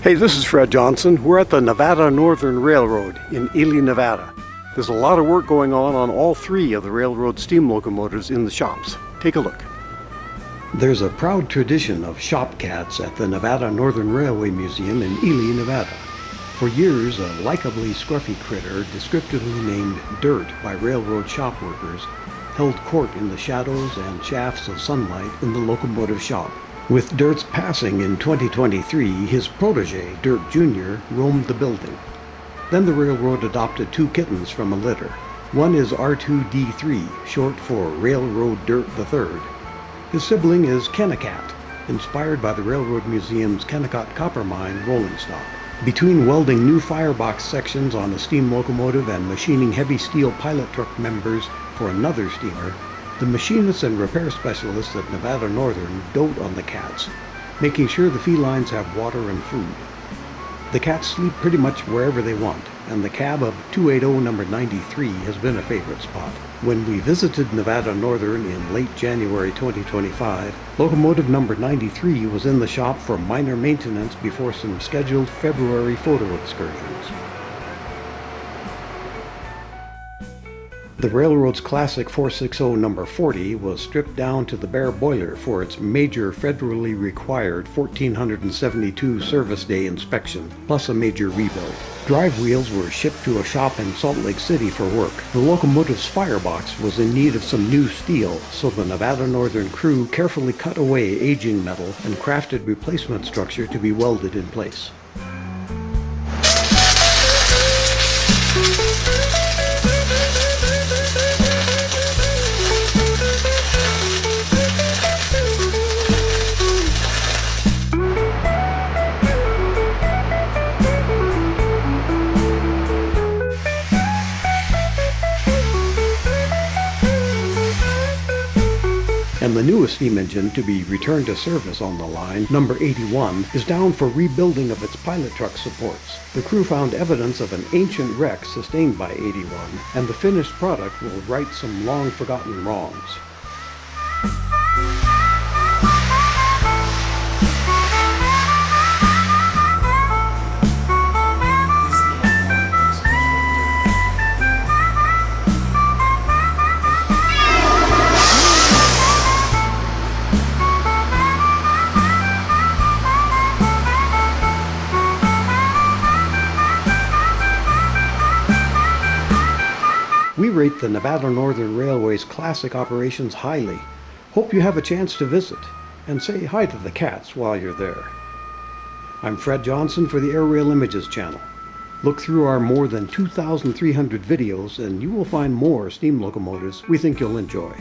Hey, this is Fred Johnson. We're at the Nevada Northern Railroad in Ely, Nevada. There's a lot of work going on all three of the railroad steam locomotives in the shops. Take a look. There's a proud tradition of shop cats at the Nevada Northern Railway Museum in Ely, Nevada. For years, a likably scruffy critter, descriptively named Dirt by railroad shop workers, held court in the shadows and shafts of sunlight in the locomotive shop. With Dirt's passing in 2023, his protégé, Dirt Junior, roamed the building. Then the railroad adopted two kittens from a litter. One is R2D3, short for Railroad Dirt III. His sibling is Kennecott, inspired by the Railroad Museum's Kennecott Copper Mine rolling stock. Between welding new firebox sections on a steam locomotive and machining heavy steel pilot truck members for another steamer, the machinists and repair specialists at Nevada Northern dote on the cats, making sure the felines have water and food. The cats sleep pretty much wherever they want, and the cab of 280 number 93 has been a favorite spot. When we visited Nevada Northern in late January 2025, locomotive number 93 was in the shop for minor maintenance before some scheduled February photo excursions. The railroad's classic 460 number 40 was stripped down to the bare boiler for its major federally required 1472 service day inspection, plus a major rebuild. Drive wheels were shipped to a shop in Salt Lake City for work. The locomotive's firebox was in need of some new steel, so the Nevada Northern crew carefully cut away aging metal and crafted replacement structure to be welded in place. And the newest steam engine to be returned to service on the line, number 81, is down for rebuilding of its pilot truck supports. The crew found evidence of an ancient wreck sustained by 81, and the finished product will right some long-forgotten wrongs. We rate the Nevada Northern Railway's classic operations highly. Hope you have a chance to visit, and say hi to the cats while you're there. I'm Fred Johnson for the Airailimages channel. Look through our more than 2,300 videos and you will find more steam locomotives we think you'll enjoy.